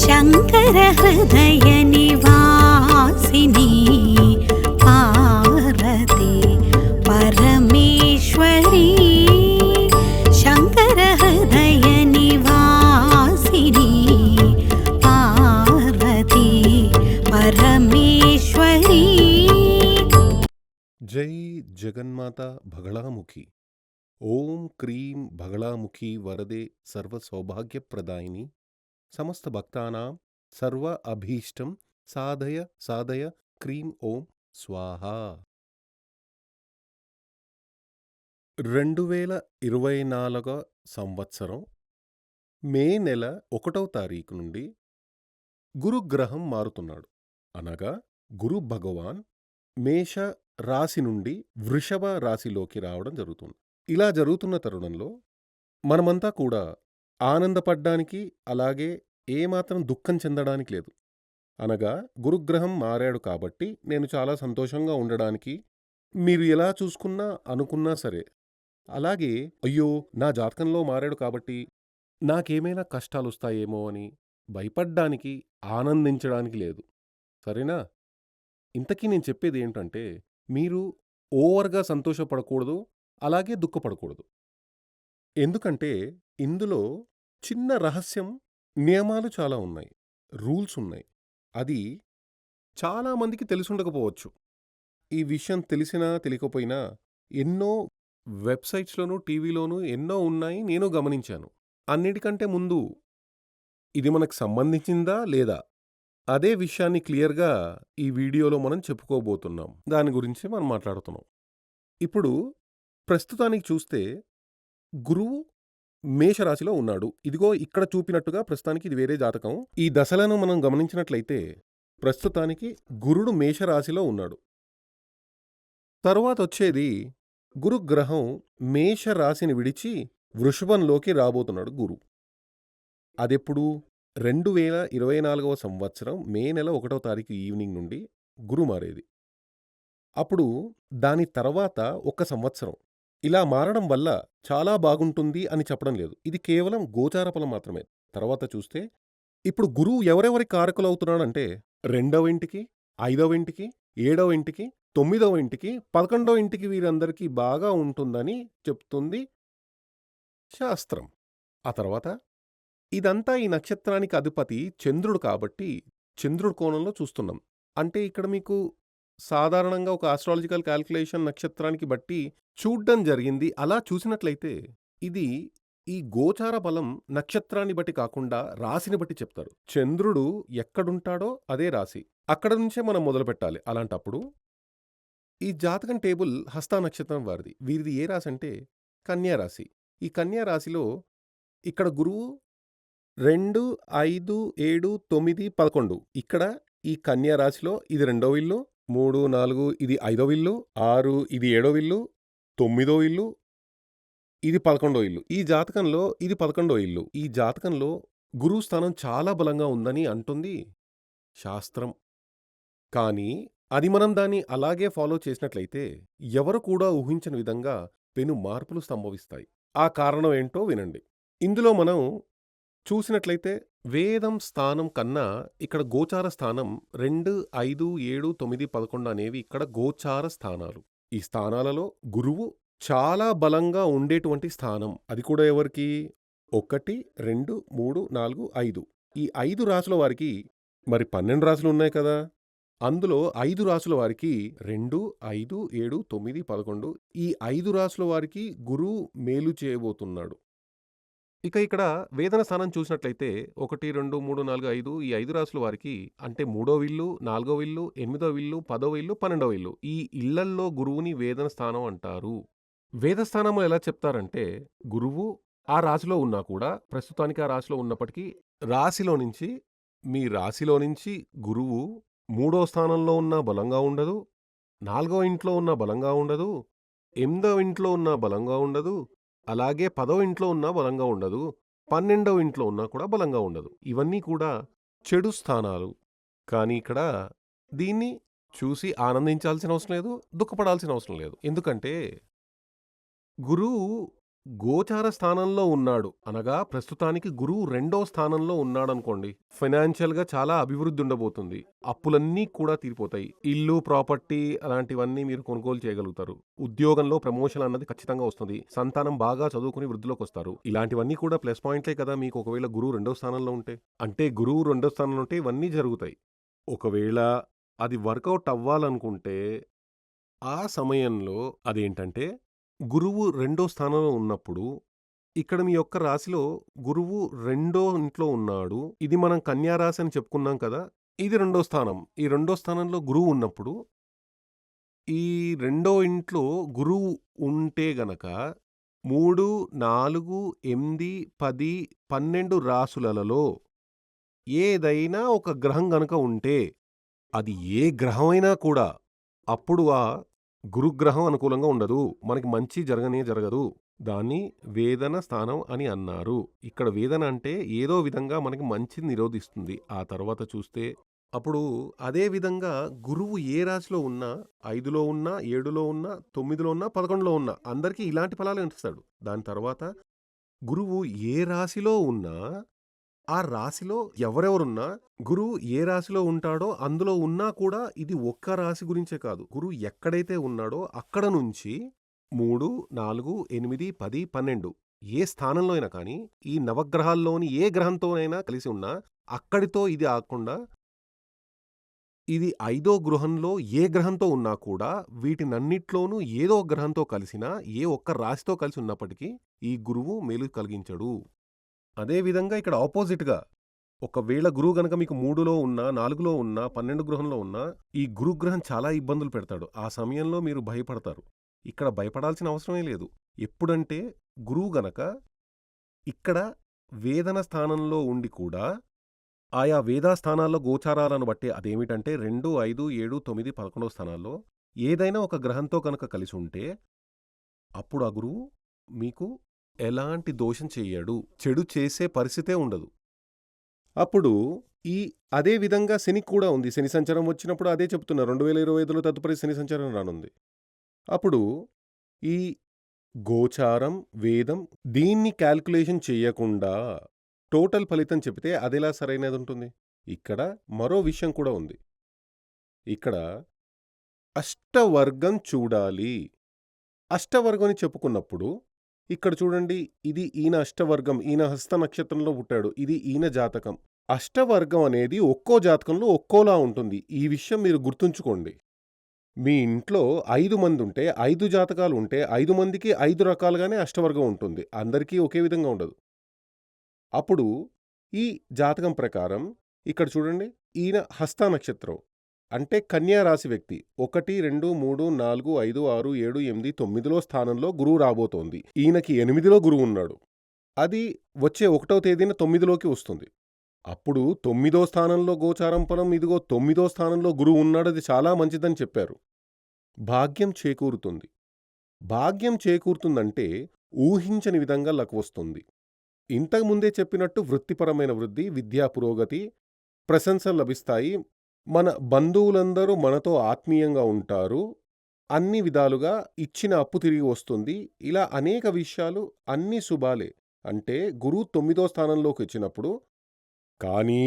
శంకర హృదయ నివాసిని పార్వతి పరమేశ్వరి శంకర హృదయ నివాసిని పార్వతి పరమేశ్వరి. జై జగన్మాత బగళాముఖి. ఓం క్రీం బగళాముఖి వరదే సర్వ సౌభాగ్యప్రదాయిని సమస్త భక్తానాం సర్వ అభీష్టం సాధయ సాధయ క్రీం ఓం స్వాహ. 2024 సంవత్సరం మే నెల 1వ తారీఖు నుండి గురుగ్రహం మారుతున్నాడు. అనగా గురు భగవాన్ మేష రాశి నుండి వృషభ రాశిలోకి రావడం జరుగుతుంది. ఇలా జరుగుతున్న తరుణంలో మనమంతా కూడా ఆనందపడ్డానికి, అలాగే ఏమాత్రం దుఃఖం చెందడానికి లేదు. అనగా గురుగ్రహం మారాడు కాబట్టి నేను చాలా సంతోషంగా ఉండడానికి, మీరు ఎలా చూసుకున్నా అనుకున్నా సరే, అలాగే అయ్యో నా జాతకంలో మారాడు కాబట్టి నాకేమైనా కష్టాలొస్తాయేమో అని భయపడ్డానికి, ఆనందించడానికి లేదు. సరేనా? ఇంతకీ నేను చెప్పేది ఏంటంటే, మీరు ఓవర్గా సంతోషపడకూడదు, అలాగే దుఃఖపడకూడదు. ఎందుకంటే ఇందులో చిన్న రహస్యం, నియమాలు చాలా ఉన్నాయి, రూల్స్ ఉన్నాయి. అది చాలామందికి తెలిసుండకపోవచ్చు. ఈ విషయం తెలిసినా తెలియకపోయినా ఎన్నో వెబ్సైట్స్లోనూ, టీవీలోనూ ఎన్నో ఉన్నాయి, నేను గమనించాను. అన్నిటికంటే ముందు ఇది మనకు సంబంధించిందా లేదా అదే విషయాన్ని క్లియర్గా ఈ వీడియోలో మనం చెప్పుకోబోతున్నాం. దాని గురించి మనం మాట్లాడుతున్నాం. ఇప్పుడు ప్రస్తుతానికి చూస్తే గురువు మేషరాశిలో ఉన్నాడు. ఇదిగో ఇక్కడ చూపినట్టుగా ప్రస్తుతానికి ఇది వేరే జాతకం. ఈ దశలను మనం గమనించినట్లయితే ప్రస్తుతానికి గురుడు మేషరాశిలో ఉన్నాడు. తరువాత వచ్చేది గురుగ్రహం మేషరాశిని విడిచి వృషభంలోకి రాబోతున్నాడు గురు. అదెప్పుడు? 2024 సంవత్సరం మే నెల 1వ తారీఖు ఈవినింగ్ నుండి గురు మారేది. అప్పుడు దాని తర్వాత 1 సంవత్సరం ఇలా మారడం వల్ల చాలా బాగుంటుంది అని చెప్పడం లేదు. ఇది కేవలం గోచార ఫలం మాత్రమే. తర్వాత చూస్తే ఇప్పుడు గురువు ఎవరెవరి కారకులవుతున్నాడంటే 2వ ఇంటికి, 5వ ఇంటికి, 7వ ఇంటికి, 9వ ఇంటికి, 11వ ఇంటికి వీరందరికీ బాగా ఉంటుందని చెప్తుంది శాస్త్రం. ఆ తర్వాత ఇదంతా ఈ నక్షత్రానికి అధిపతి చంద్రుడు కాబట్టి చంద్రుడి కోణంలో చూస్తున్నాం. అంటే ఇక్కడ మీకు సాధారణంగా ఒక ఆస్ట్రాలజికల్ క్యాల్కులేషన్ నక్షత్రానికి బట్టి చూడ్డం జరిగింది. అలా చూసినట్లయితే ఇది ఈ గోచార బలం నక్షత్రాన్ని బట్టి కాకుండా రాశిని బట్టి చెప్తారు. చంద్రుడు ఎక్కడుంటాడో అదే రాశి. అక్కడ నుంచే మనం మొదలు పెట్టాలి. అలాంటప్పుడు ఈ జాతకం టేబుల్ హస్తా నక్షత్రం వారిది. వీరిది ఏ రాశి అంటే కన్యా రాశి. ఈ కన్యా రాశిలో ఇక్కడ గురువు 2, 5, 7, 9, 11 ఇక్కడ ఈ కన్యా రాశిలో ఇది 2వ ఇల్లు, 3, 4 ఇది 5వ ఇల్లు, 6 ఇది 7వ ఇల్లు, 9వ ఇల్లు, ఇది 11వ ఇల్లు. ఈ జాతకంలో ఇది 11వ ఇల్లు. ఈ జాతకంలో గురువు స్థానం చాలా బలంగా ఉందని అంటుంది శాస్త్రం. కానీ అది మనం దాన్ని అలాగే ఫాలో చేసినట్లయితే ఎవరు కూడా ఊహించని విధంగా పెను మార్పులు సంభవిస్తాయి. ఆ కారణం ఏంటో వినండి. ఇందులో మనం చూసినట్లయితే వేదం స్థానం కన్నా ఇక్కడ గోచార స్థానం 2, 5, 7, 9, 11 అనేవి ఇక్కడ గోచార స్థానాలు. ఈ స్థానాలలో గురువు చాలా బలంగా ఉండేటువంటి స్థానం. అది కూడా ఎవరికి? 1, 2, 3, 4, 5 ఈ 5 రాసుల వారికి మరి 12 రాసులు ఉన్నాయి కదా. అందులో 5 రాసుల వారికి 2, 5, 7, 9, 11 ఈ 5 రాసుల వారికి గురువు మేలు చేయబోతున్నాడు. ఇక ఇక్కడ వేదన స్థానం చూసినట్లయితే 1, 2, 3, 4, 5 ఈ 5 రాసుల వారికి అంటే 3వ ఇల్లు, 4వ ఇల్లు, 8వ ఇల్లు, 10వ ఇల్లు, 12వ ఇల్లు ఈ ఇళ్లల్లో గురువుని వేదన స్థానం అంటారు. వేదస్థానంలో ఎలా చెప్తారంటే గురువు ఆ రాశిలో ఉన్నా కూడా, ప్రస్తుతానికి ఆ రాశిలో ఉన్నప్పటికీ మీ రాశిలో నుంచి గురువు 3వ స్థానంలో ఉన్నా బలంగా ఉండదు, 4వ ఇంట్లో ఉన్నా బలంగా ఉండదు, 8వ ఇంట్లో ఉన్నా బలంగా ఉండదు, అలాగే 10వ ఇంట్లో ఉన్నా బలంగా ఉండదు, 12వ ఇంట్లో ఉన్నా కూడా బలంగా ఉండదు. ఇవన్నీ కూడా చెడు స్థానాలు. కానీ ఇక్కడ దీన్ని చూసి ఆనందించాల్సిన అవసరం లేదు, దుఃఖపడాల్సిన అవసరం లేదు. ఎందుకంటే గురువు గోచార స్థానంలో ఉన్నాడు అనగా ప్రస్తుతానికి గురువు రెండో స్థానంలో ఉన్నాడనుకోండి. ఫైనాన్షియల్‌గా చాలా అభివృద్ధి ఉండబోతుంది. అప్పులన్నీ కూడా తీరిపోతాయి. ఇల్లు, ప్రాపర్టీ అలాంటివన్నీ మీరు కొనుగోలు చేయగలుగుతారు. ఉద్యోగంలో ప్రమోషన్ అన్నది ఖచ్చితంగా వస్తుంది. సంతానం బాగా చదువుకుని వృద్ధిలోకొస్తారు. ఇలాంటివన్నీ కూడా ప్లస్ పాయింట్లే కదా మీకు ఒకవేళ గురువు రెండో స్థానంలో ఉంటే. అంటే గురువు రెండో స్థానంలో ఉంటే ఇవన్నీ జరుగుతాయి. ఒకవేళ అది వర్కౌట్ అవ్వాలనుకుంటే ఆ సమయంలో అదేంటంటే గురువు రెండో స్థానంలో ఉన్నప్పుడు ఇక్కడ మీ యొక్క రాశిలో గురువు రెండో ఇంట్లో ఉన్నాడు. ఇది మనం కన్యా రాశి అని చెప్పుకున్నాం కదా! ఇది రెండో స్థానం. ఈ రెండో స్థానంలో గురువు ఉన్నప్పుడు ఈ రెండో ఇంట్లో గురువు ఉంటే గనక 3, 4, 8, 10, 12 రాసులలో ఏదైనా ఒక గ్రహం గనక ఉంటే అది ఏ గ్రహమైనా కూడా అప్పుడు ఆ గురుగ్రహం అనుకూలంగా ఉండదు. మనకి మంచి జరగనే జరగదు. దాన్ని వేదన స్థానం అని అన్నారు. ఇక్కడ వేదన అంటే ఏదో విధంగా మనకి మంచిని నిరోధిస్తుంది. ఆ తర్వాత చూస్తే అప్పుడు అదే విధంగా గురువు ఏ రాశిలో ఉన్నా 5లో ఉన్నా, 7లో ఉన్నా, 9లో ఉన్నా, 11లో ఉన్నా అందరికీ ఇలాంటి ఫలాలే ఇస్తాడు. దాని తర్వాత గురువు ఏ రాశిలో ఉన్నా ఆ రాశిలో ఎవరెవరున్నా గురువు ఏ రాశిలో ఉంటాడో అందులో ఉన్నా కూడా ఇది ఒక్క రాశి గురించే కాదు. గురువు ఎక్కడైతే ఉన్నాడో అక్కడ నుంచి 3, 4, 8, 10, 12 ఏ స్థానంలో అయినా కానీ ఈ నవగ్రహాల్లోని ఏ గ్రహంతోనైనా కలిసి ఉన్నా అక్కడితో ఇది ఆగకుండా ఇది 5దో గృహంలో ఏ గ్రహంతో ఉన్నా కూడా వీటినన్నిట్లోనూ ఏదో ఒక గ్రహంతో కలిసినా ఏ ఒక్క రాశితో కలిసి ఉన్నప్పటికీ ఈ గురువు మేలు కలిగించడు. అదే విధంగా ఇక్కడ ఆపోజిట్‌గా ఒకవేళ గురువు గనక మీకు 3లో ఉన్నా, 4లో ఉన్నా, 12 గృహంలో ఉన్నా, ఈ గురుగ్రహం చాలా ఇబ్బందులు పెడతాడు. ఆ సమయంలో మీరు భయపడతారు. ఇక్కడ భయపడాల్సిన అవసరమే లేదు. ఎప్పుడంటే గురువు గనక ఇక్కడ వేదన స్థానంలో ఉండి కూడా ఆయా వేదా స్థానాల్లో గోచారాలను బట్టి అదేమిటంటే 2, 5, 7, 9, 11 స్థానాల్లో ఏదైనా ఒక గ్రహంతో కనుక కలిసి ఉంటే అప్పుడు ఆ గురువు మీకు ఎలాంటి దోషం చెయ్యడు. చెడు చేసే పరిస్థితే ఉండదు. అప్పుడు ఈ అదే విధంగా శనికి కూడా ఉంది. శని సంచారం వచ్చినప్పుడు అదే చెప్తున్నా 2025లో తదుపరి శని సంచారం రానుంది. అప్పుడు ఈ గోచారం, వేదం దీన్ని కాలిక్యులేషన్ చెయ్యకుండా టోటల్ ఫలితం చెబితే అదెలా సరైనదుంటుంది? ఇక్కడ మరో విషయం కూడా ఉంది. ఇక్కడ అష్టవర్గం చూడాలి. అష్టవర్గం అని చెప్పుకున్నప్పుడు ఇక్కడ చూడండి ఇది ఈయన అష్టవర్గం. ఈయన హస్త నక్షత్రంలో పుట్టాడు. ఇది ఈయన జాతకం. అష్టవర్గం అనేది ఒక్కో జాతకంలో ఒక్కోలా ఉంటుంది. ఈ విషయం మీరు గుర్తుంచుకోండి. మీ ఇంట్లో 5 మందుంటే 5 జాతకాలు ఉంటే 5 మందికి 5 రకాలుగానే అష్టవర్గం ఉంటుంది. అందరికీ ఒకే విధంగా ఉండదు. అప్పుడు ఈ జాతకం ప్రకారం ఇక్కడ చూడండి ఈయన హస్త నక్షత్రం అంటే కన్యా రాశి వ్యక్తి 1, 2, 3, 4, 5, 6, 7, 8, 9లో స్థానంలో గురువు రాబోతోంది. ఈయనకి 8లో గురువు ఉన్నాడు. అది వచ్చే 1వ తేదీన 9లోకి వస్తుంది. అప్పుడు 9దో స్థానంలో గోచారం ఫలం ఇదిగో 9దో స్థానంలో గురువు ఉన్నాడు. అది చాలా మంచిదని చెప్పారు. భాగ్యం చేకూరుతుంది. భాగ్యం చేకూరుతుందంటే ఊహించని విధంగా లక్ వస్తుంది. ఇంతకుముందే చెప్పినట్టు వృత్తిపరమైన వృద్ధి, విద్యా పురోగతి, ప్రశంసలు లభిస్తాయి. మన బంధువులందరూ మనతో ఆత్మీయంగా ఉంటారు. అన్ని విధాలుగా ఇచ్చిన అప్పు తిరిగి వస్తుంది. ఇలా అనేక విషయాలు అన్నీ శుభాలే. అంటే గురువు 9దో స్థానంలోకి వచ్చినప్పుడు కానీ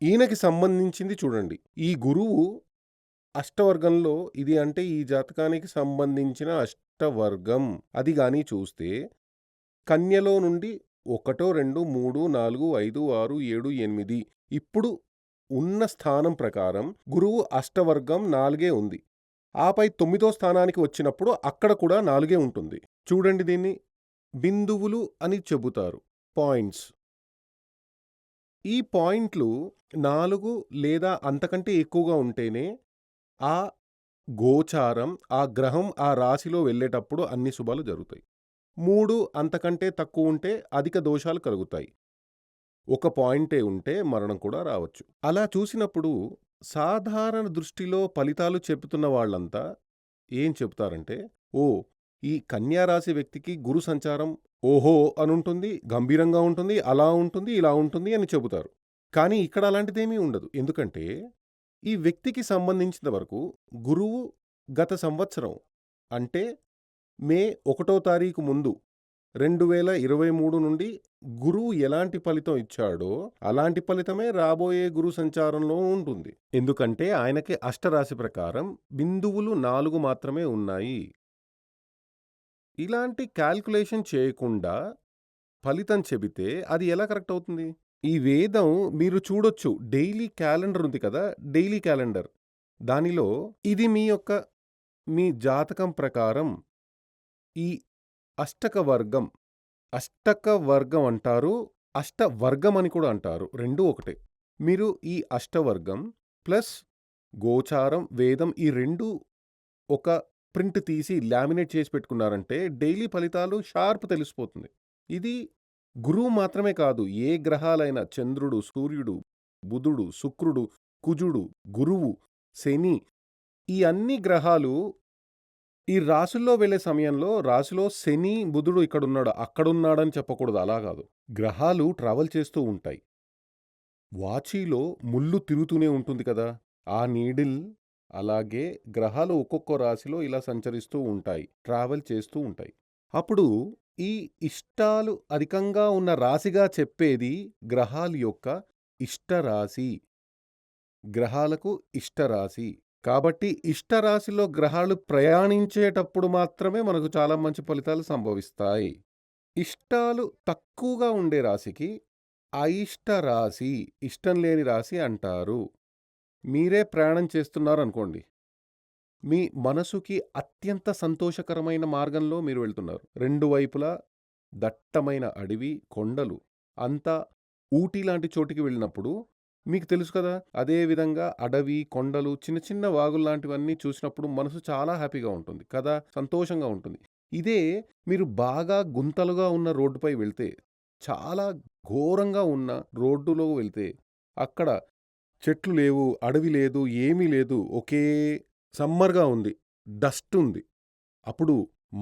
ఈయనకి సంబంధించింది చూడండి. ఈ గురువు అష్టవర్గంలో ఇది అంటే ఈ జాతకానికి సంబంధించిన అష్టవర్గం అది గాని చూస్తే కన్యలో నుండి 1, 2, 3, 4, 5, 6, 7, 8 ఇప్పుడు ఉన్న స్థానం ప్రకారం గురువు అష్టవర్గం 4 ఉంది. ఆపై 9దో స్థానానికి వచ్చినప్పుడు అక్కడ కూడా 4 ఉంటుంది. చూడండి దీన్ని బిందువులు అని చెబుతారు. పాయింట్స్. ఈ పాయింట్లు 4 లేదా అంతకంటే ఎక్కువగా ఉంటేనే ఆ గోచారం, ఆ గ్రహం ఆ రాశిలో వెళ్ళేటప్పుడు అన్ని శుభాలు జరుగుతాయి. 3 అంతకంటే తక్కువ ఉంటే అధిక దోషాలు కలుగుతాయి. ఒక పాయింటే ఉంటే మరణం కూడా రావచ్చు. అలా చూసినప్పుడు సాధారణ దృష్టిలో ఫలితాలు చెబుతున్న వాళ్ళంతా ఏం చెబుతారంటే, ఈ కన్యా రాశి వ్యక్తికి గురు సంచారం ఓహో అనుంటుంది, గంభీరంగా ఉంటుంది, అలా ఉంటుంది, ఇలా ఉంటుంది అని చెబుతారు. కానీ ఇక్కడ అలాంటిదేమీ ఉండదు. ఎందుకంటే ఈ వ్యక్తికి సంబంధించిన వరకు గురువు గత సంవత్సరం అంటే మే 1వ తారీఖు ముందు 2023 నుండి గురువు ఎలాంటి ఫలితం ఇచ్చాడో అలాంటి ఫలితమే రాబోయే గురు సంచారంలో ఉంటుంది. ఎందుకంటే ఆయనకి అష్టరాశి ప్రకారం బిందువులు 4 మాత్రమే ఉన్నాయి. ఇలాంటి క్యాల్కులేషన్ చేయకుండా ఫలితం చెబితే అది ఎలా కరెక్ట్ అవుతుంది? ఈ వేదం మీరు చూడొచ్చు, డైలీ క్యాలెండర్ ఉంది కదా, డైలీ క్యాలెండర్. దానిలో ఇది మీ జాతకం ప్రకారం ఈ అష్టక వర్గం, అష్టక వర్గం అంటారు, అష్టవర్గం అని కూడా అంటారు. రెండూ ఒకటే. మీరు ఈ అష్టవర్గం ప్లస్ గోచారం, వేదం ఈ రెండు ఒక ప్రింట్ తీసి లామినేట్ చేసి పెట్టుకున్నారంటే డైలీ ఫలితాలు షార్ప్ తెలిసిపోతుంది. ఇది గురువు మాత్రమే కాదు, ఏ గ్రహాలైనా చంద్రుడు, సూర్యుడు, బుధుడు, శుక్రుడు, కుజుడు, గురువు, శని ఈ అన్ని గ్రహాలు ఈ రాశుల్లో వెళ్ళే సమయంలో రాశిలో శని, బుధుడు ఇక్కడున్నాడు, అక్కడున్నాడని చెప్పకూడదు. అలా కాదు. గ్రహాలు ట్రావెల్ చేస్తూ ఉంటాయి. వాచీలో ముళ్ళు తిరుగుతూనే ఉంటుంది కదా, ఆ నీడిల్ అలాగే గ్రహాలు ఒక్కొక్క రాశిలో ఇలా సంచరిస్తూ ఉంటాయి, ట్రావెల్ చేస్తూ ఉంటాయి. అప్పుడు ఈ ఇష్టాలు అధికంగా ఉన్న రాశిగా చెప్పేది గ్రహాల యొక్క ఇష్టరాశి. గ్రహాలకు ఇష్టరాశి. కాబట్టి ఇష్టరాశిలో గ్రహాలు ప్రయాణించేటప్పుడు మాత్రమే మనకు చాలా మంచి ఫలితాలు సంభవిస్తాయి. ఇష్టాలు తక్కువగా ఉండే రాశికి అయిష్ట రాశి, ఇష్టం లేని రాశి అంటారు. మీరే ప్రయాణం చేస్తున్నారనుకోండి, మీ మనసుకి అత్యంత సంతోషకరమైన మార్గంలో మీరు వెళ్తున్నారు. రెండు వైపులా దట్టమైన అడవి, కొండలు, అంతా ఊటీ లాంటి చోటికి వెళ్ళినప్పుడు మీకు తెలుసు కదా, అదే విధంగా అడవి, కొండలు, చిన్న చిన్న వాగుల్లాంటివన్నీ చూసినప్పుడు మనసు చాలా హ్యాపీగా ఉంటుంది కదా, సంతోషంగా ఉంటుంది. ఇదే మీరు బాగా గుంతలుగా ఉన్న రోడ్డుపై వెళ్తే, చాలా ఘోరంగా ఉన్న రోడ్డులో వెళ్తే, అక్కడ చెట్లు లేవు, అడవి లేదు, ఏమీ లేదు, ఒకే సమ్మర్‌గా ఉంది, డస్ట్ ఉంది. అప్పుడు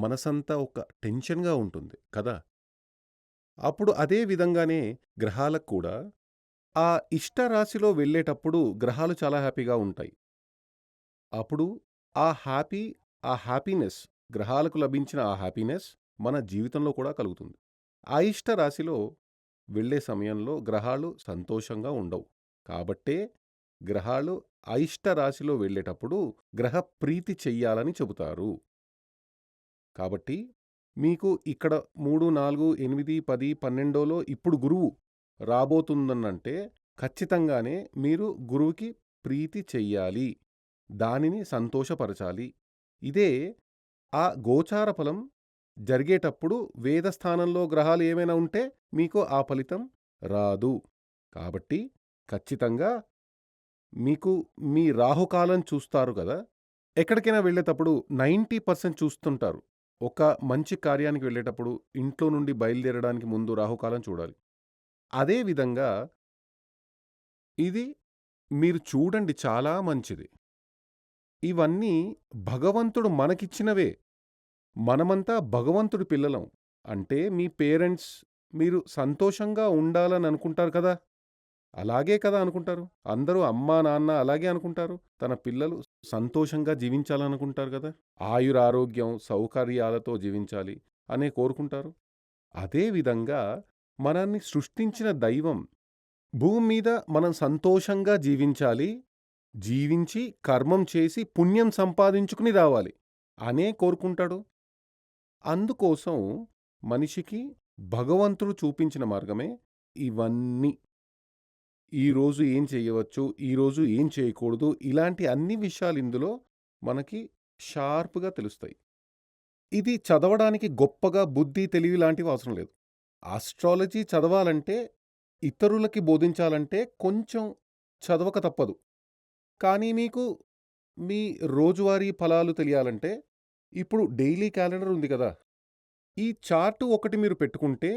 మనసంతా ఒక టెన్షన్‌గా ఉంటుంది కదా. అప్పుడు అదే విధంగానే గ్రహాలకు కూడా ఆ ఇష్టరాశిలో వెళ్ళేటప్పుడు గ్రహాలు చాలా హ్యాపీగా ఉంటాయి. అప్పుడు ఆ హ్యాపీనెస్, గ్రహాలకు లభించిన ఆ హ్యాపీనెస్ మన జీవితంలో కూడా కలుగుతుంది. అయిష్ట రాశిలో వెళ్ళే సమయంలో గ్రహాలు సంతోషంగా ఉండవు. కాబట్టే గ్రహాలు అయిష్ట రాశిలో వెళ్ళేటప్పుడు గ్రహ ప్రీతి చెయ్యాలని చెబుతారు. కాబట్టి మీకు ఇక్కడ 3, 4, 8, 10, 12లో ఇప్పుడు గురువు రాబోతుందనంటే ఖచ్చితంగానే మీరు గురువుకి ప్రీతి చెయ్యాలి. దానిని సంతోషపరచాలి. ఇదే ఆ గోచార ఫలం జరిగేటప్పుడు వేదస్థానంలో గ్రహాలు ఏమైనా ఉంటే మీకు ఆ ఫలితం రాదు. కాబట్టి ఖచ్చితంగా మీకు మీ రాహుకాలం చూస్తారు కదా, ఎక్కడికైనా వెళ్ళేటప్పుడు 90% చూస్తుంటారు. ఒక మంచి కార్యానికి వెళ్ళేటప్పుడు ఇంట్లో నుండి బయలుదేరడానికి ముందు రాహుకాలం చూడాలి. అదే విధంగా ఇది మీరు చూడండి, చాలా మంచిది. ఇవన్నీ భగవంతుడు మనకిచ్చినవే. మనమంతా భగవంతుడి పిల్లలం. అంటే మీ పేరెంట్స్ మీరు సంతోషంగా ఉండాలని అనుకుంటారు కదా, అలాగే కదా అనుకుంటారు. అందరూ అమ్మా, నాన్న అలాగే అనుకుంటారు. తన పిల్లలు సంతోషంగా జీవించాలనుకుంటారు కదా, ఆయురారోగ్యం, సౌకర్యాలతో జీవించాలి అనే కోరుకుంటారు. అదే విధంగా మనల్ని సృష్టించిన దైవం భూమి మీద మనం సంతోషంగా జీవించాలి, జీవించి కర్మం చేసి పుణ్యం సంపాదించుకుని రావాలి అనే కోరుకుంటాడు. అందుకోసం మనిషికి భగవంతుడు చూపించిన మార్గమే ఇవన్నీ. ఈరోజు ఏం చేయవచ్చు, ఈరోజు ఏం చేయకూడదు, ఇలాంటి అన్ని విషయాలు ఇందులో మనకి షార్ప్‌గా తెలుస్తాయి. ఇది చదవడానికి గొప్పగా బుద్ధి, తెలివి లాంటివి అవసరం లేదు. ఆస్ట్రాలజీ చదవాలంటే, ఇతరులకి బోధించాలంటే కొంచెం చదవక తప్పదు. కానీ మీకు మీ రోజువారీ ఫలాలు తెలియాలంటే ఇప్పుడు డైలీ క్యాలెండర్ ఉంది కదా, ఈ చార్ట్ ఒకటి మీరు పెట్టుకుంటే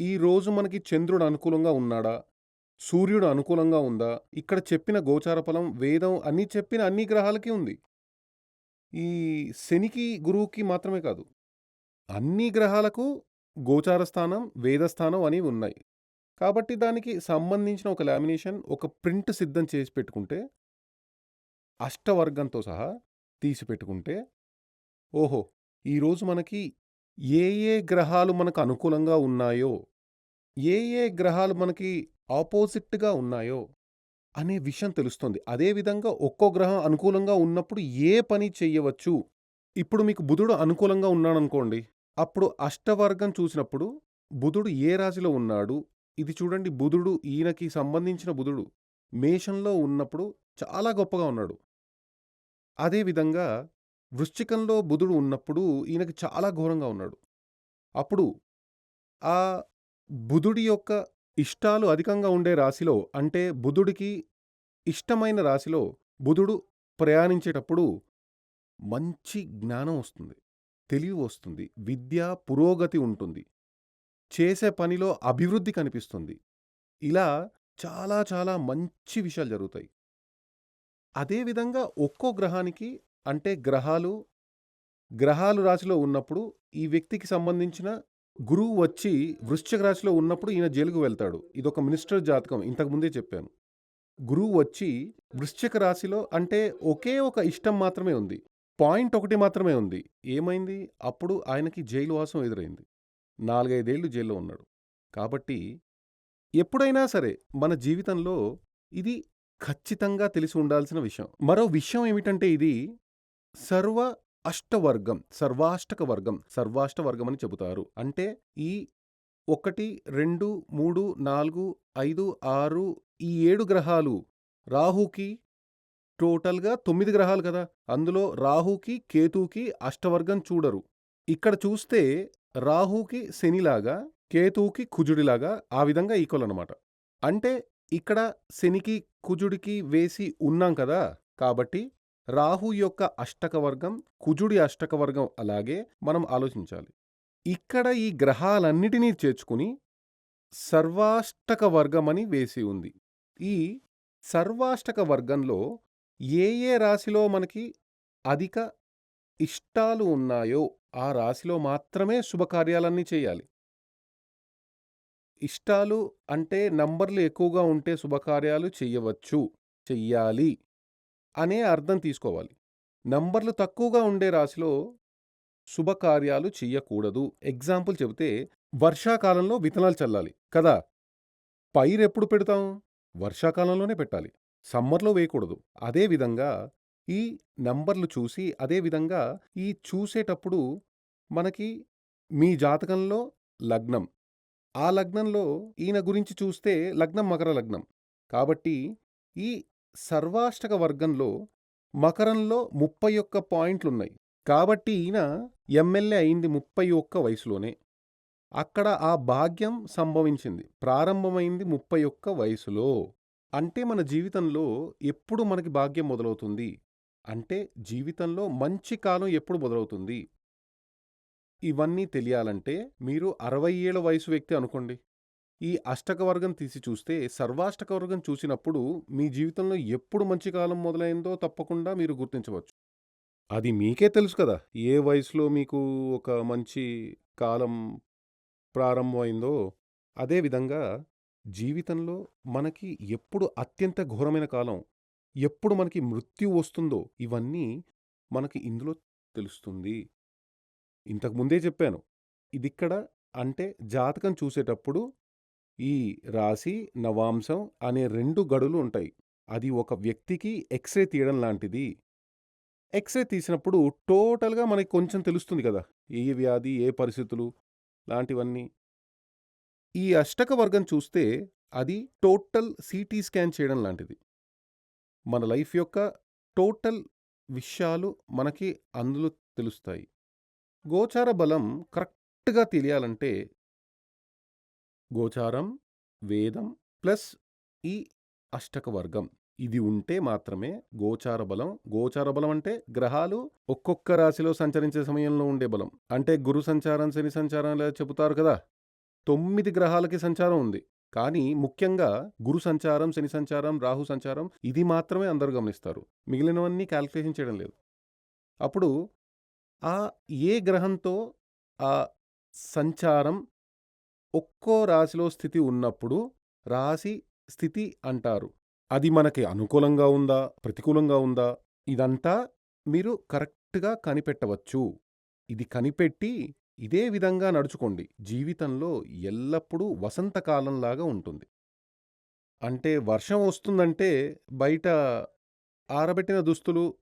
ఈరోజు మనకి చంద్రుడు అనుకూలంగా ఉన్నాడా, సూర్యుడు అనుకూలంగా ఉందా, ఇక్కడ చెప్పిన గోచార ఫలం, వేదం అన్నీ చెప్పిన అన్ని గ్రహాలకి ఉంది. ఈ శనికి, గురువుకి మాత్రమే కాదు, అన్ని గ్రహాలకు గోచార స్థానం, వేదస్థానం అనేవి ఉన్నాయి. కాబట్టి దానికి సంబంధించిన ఒక లామినేషన్, ఒక ప్రింట్ సిద్ధం చేసి పెట్టుకుంటే, అష్టవర్గంతో సహా తీసి పెట్టుకుంటే, ఓహో! ఈరోజు మనకి ఏ ఏ గ్రహాలు మనకు అనుకూలంగా ఉన్నాయో, ఏ ఏ గ్రహాలు మనకి ఆపోజిట్‌గా ఉన్నాయో అనే విషయం తెలుస్తుంది. అదేవిధంగా ఒక్కో గ్రహం అనుకూలంగా ఉన్నప్పుడు ఏ పని చెయ్యవచ్చు. ఇప్పుడు మీకు బుధుడు అనుకూలంగా ఉన్నాడనుకోండి. అప్పుడు అష్టవర్గం చూసినప్పుడు బుధుడు ఏ రాశిలో ఉన్నాడు? ఇది చూడండి, బుధుడు ఈయనకి సంబంధించిన బుధుడు మేషంలో ఉన్నప్పుడు చాలా గొప్పగా ఉన్నాడు. అదే విధంగా వృశ్చికంలో బుధుడు ఉన్నప్పుడు ఈయనకి చాలా ఘోరంగా ఉన్నాడు. అప్పుడు ఆ బుధుడి యొక్క ఇష్టాలు అధికంగా ఉండే రాశిలో, అంటే బుధుడికి ఇష్టమైన రాశిలో బుధుడు ప్రయాణించేటప్పుడు మంచి జ్ఞానం వస్తుంది. తెలివి వస్తుంది. విద్య పురోగతి ఉంటుంది. చేసే పనిలో అభివృద్ధి కనిపిస్తుంది. ఇలా చాలా చాలా మంచి విషయాలు జరుగుతాయి. అదే విధంగా ఒక్కో గ్రహానికి, అంటే గ్రహాలు రాశిలో ఉన్నప్పుడు ఈ వ్యక్తికి సంబంధించిన గురువు వచ్చి వృశ్చిక రాశిలో ఉన్నప్పుడు ఈయన జైలుకు వెళ్తాడు. ఇదొక మినిస్టర్ జాతకం, ఇంతకు ముందే చెప్పాను. గురువు వచ్చి వృశ్చిక రాశిలో, అంటే ఒకే ఒక ఇష్టం మాత్రమే ఉంది. పాయింట్ ఒకటి మాత్రమే ఉంది. ఏమైంది? అప్పుడు ఆయనకి జైలు వాసం ఎదురైంది. 4, 5 ఏళ్ళు జైల్‌లో ఉన్నాడు. కాబట్టి ఎప్పుడైనా సరే మన జీవితంలో ఇది ఖచ్చితంగా తెలిసి ఉండాల్సిన విషయం. మరో విషయం ఏమిటంటే, ఇది సర్వ అష్టవర్గం, సర్వాష్టక వర్గం, సర్వాష్ట వర్గం అని చెబుతారు. అంటే ఈ 1, 2, 3, 4, 5, 6 ఈ 7 గ్రహాలు రాహుకి టోటల్‌గా 9 గ్రహాలు కదా! అందులో రాహుకి, కేతువుకి అష్టవర్గం చూడరు. ఇక్కడ చూస్తే రాహుకి శనిలాగా, కేతువుకి కుజుడిలాగా ఆ విధంగా ఈక్వల్ అనమాట. అంటే ఇక్కడ శనికి, కుజుడికి వేసి ఉన్నాం కదా! కాబట్టి రాహు యొక్క అష్టక వర్గం, కుజుడి అష్టక వర్గం అలాగే మనం ఆలోచించాలి. ఇక్కడ ఈ గ్రహాలన్నిటినీ చేర్చుకుని సర్వాష్టక వర్గమని వేసి ఉంది. ఈ సర్వాష్టక వర్గంలో ఏ ఏ రాశిలో మనకి అధిక ఇష్టాలు ఉన్నాయో ఆ రాశిలో మాత్రమే శుభకార్యాలన్నీ చేయాలి. ఇష్టాలు అంటే నంబర్లు ఎక్కువగా ఉంటే శుభకార్యాలు చెయ్యవచ్చు, చెయ్యాలి అనే అర్థం తీసుకోవాలి. నంబర్లు తక్కువగా ఉండే రాశిలో శుభకార్యాలు చెయ్యకూడదు. ఎగ్జాంపుల్ చెబితే, వర్షాకాలంలో విత్తనాలు చల్లాలి కదా! పైరెప్పుడు పెడతాం? వర్షాకాలంలోనే పెట్టాలి. సమ్మర్‌లో వేయకూడదు. అదే విధంగా ఈ నంబర్లు చూసి, అదే విధంగా ఈ చూసేటప్పుడు మనకి మీ జాతకంలో లగ్నం, ఆ లగ్నంలో ఈయన గురించి చూస్తే లగ్నం మకర లగ్నం. కాబట్టి ఈ సర్వాష్టక వర్గంలో మకరంలో 31 పాయింట్లున్నాయి. కాబట్టి ఈయన ఎమ్మెల్యే అయింది 31 వయసులోనే. అక్కడ ఆ భాగ్యం సంభవించింది. ప్రారంభమైంది 31 వయసులో. అంటే మన జీవితంలో ఎప్పుడు మనకి భాగ్యం మొదలవుతుంది? అంటే జీవితంలో మంచి కాలం ఎప్పుడు మొదలవుతుంది? ఇవన్నీ తెలియాలంటే మీరు 60 ఏళ్ల వయసు వ్యక్తి అనుకోండి. ఈ అష్టక వర్గం తీసి చూస్తే, సర్వాష్టక వర్గం చూసినప్పుడు మీ జీవితంలో ఎప్పుడు మంచి కాలం మొదలైందో తప్పకుండా మీరు గుర్తించవచ్చు. అది మీకే తెలుసు కదా! ఏ వయసులో మీకు ఒక మంచి కాలం ప్రారంభమైందో. అదే విధంగా జీవితంలో మనకి ఎప్పుడు అత్యంత ఘోరమైన కాలం, ఎప్పుడు మనకి మృత్యు వస్తుందో ఇవన్నీ మనకి ఇందులో తెలుస్తుంది. ఇంతకు ముందే చెప్పాను. ఇదిక్కడ, అంటే జాతకం చూసేటప్పుడు ఈ రాశి, నవాంశం అనే 2 గడులు ఉంటాయి. అది ఒక వ్యక్తికి ఎక్స్‌రే తీయడం లాంటిది. ఎక్స్‌రే తీసినప్పుడు టోటల్‌గా మనకి కొంచెం తెలుస్తుంది కదా! ఏ వ్యాధి, ఏ పరిస్థితులు లాంటివన్నీ. ఈ అష్టక వర్గం చూస్తే అది టోటల్ సీటీ స్కాన్ చేయడం లాంటిది. మన లైఫ్ యొక్క టోటల్ విషయాలు మనకి అందులో తెలుస్తాయి. గోచార బలం కరెక్ట్‌గా తెలియాలంటే గోచారం, వేదం ప్లస్ ఈ అష్టక వర్గం ఇది ఉంటే మాత్రమే గోచార బలం. గోచార బలం అంటే గ్రహాలు ఒక్కొక్క రాశిలో సంచరించే సమయంలో ఉండే బలం. అంటే గురు సంచారం, శని సంచారం ఇలా చెబుతారు కదా! 9 గ్రహాలకి సంచారం ఉంది. కానీ ముఖ్యంగా గురు సంచారం, శని సంచారం, రాహు సంచారం ఇది మాత్రమే అందరూ గమనిస్తారు. మిగిలినవన్నీ కాలిక్యులేషన్ చేయడం లేదు. అప్పుడు ఆ ఏ గ్రహంతో ఆ సంచారం ఒక్కో రాశిలో స్థితి ఉన్నప్పుడు రాశి స్థితి అంటారు. అది మనకి అనుకూలంగా ఉందా? ప్రతికూలంగా ఉందా? ఇదంతా మీరు కరెక్ట్‌గా కనిపెట్టవచ్చు. ఇది కనిపెట్టి ఇదే విధంగా నడుచుకోండి. జీవితంలో ఎల్లప్పుడూ వసంతకాలంలాగా ఉంటుంది. అంటే వర్షం వస్తుందంటే బయట ఆరబెట్టిన దుస్తులు,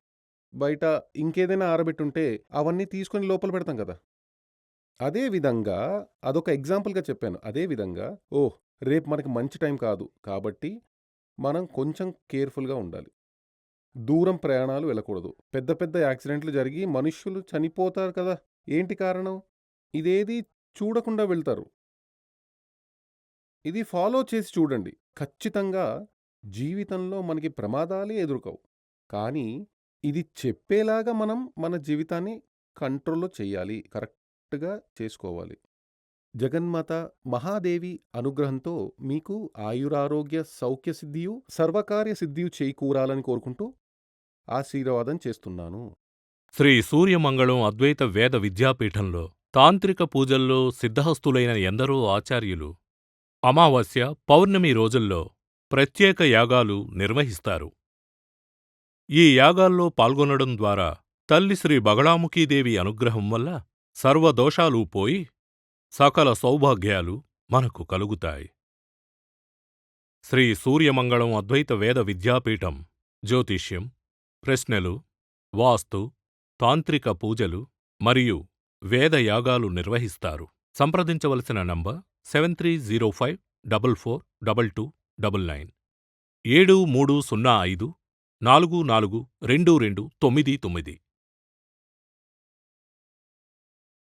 బయట ఇంకేదైనా ఆరబెట్టుంటే అవన్నీ తీసుకొని లోపల పెడతాం కదా! అదే విధంగా అదొక ఎగ్జాంపుల్‌గా చెప్పాను. అదే విధంగా రేపు మనకి మంచి టైం కాదు. కాబట్టి మనం కొంచెం కేర్‌ఫుల్‌గా ఉండాలి. దూరం ప్రయాణాలు వెళ్ళకూడదు. పెద్ద పెద్ద యాక్సిడెంట్లు జరిగి మనుష్యులు చనిపోతారు కదా! ఏంటి కారణం? ఇదేది చూడకుండా వెళ్తారు. ఇది ఫాలో చేసి చూడండి. ఖచ్చితంగా జీవితంలో మనకి ప్రమాదాలే ఎదురుకవు. కానీ ఇది చెప్పేలాగా మనం మన జీవితాన్ని కంట్రోల్‌లో చెయ్యాలి. కరెక్ట్‌గా చేసుకోవాలి. జగన్మాత మహాదేవి అనుగ్రహంతో మీకు ఆయురారోగ్య సౌఖ్య సిద్ధియు, సర్వకార్య సిద్ధియు చేకూరాలని కోరుకుంటూ ఆశీర్వాదం చేస్తున్నాను. శ్రీ సూర్యమంగళం అద్వైత వేద విద్యాపీఠంలో తాంత్రిక పూజల్లో సిద్ధహస్తులైన ఎందరో ఆచార్యులు అమావాస్య, పౌర్ణమి రోజుల్లో ప్రత్యేక యాగాలు నిర్వహిస్తారు. ఈ యాగాల్లో పాల్గొనడం ద్వారా తల్లి శ్రీ బగళాముఖీదేవి అనుగ్రహం వల్ల సర్వదోషాలూ పోయి సకల సౌభాగ్యాలు మనకు కలుగుతాయి. శ్రీ సూర్యమంగళం అద్వైత వేద విద్యాపీఠం జ్యోతిష్యం, ప్రశ్నలు, వాస్తు, తాంత్రిక పూజలు మరియు వేదయాగాలు నిర్వహిస్తారు. సంప్రదించవలసిన నంబర్ 7305442299 7305442299.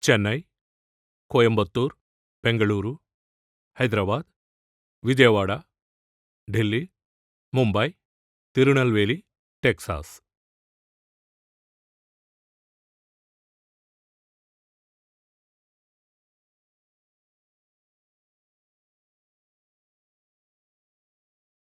చెన్నై, కోయంబత్తూర్, బెంగళూరు, హైదరాబాద్, విజయవాడ, ఢిల్లీ, ముంబై, తిరునల్వేలి, టెక్సాస్.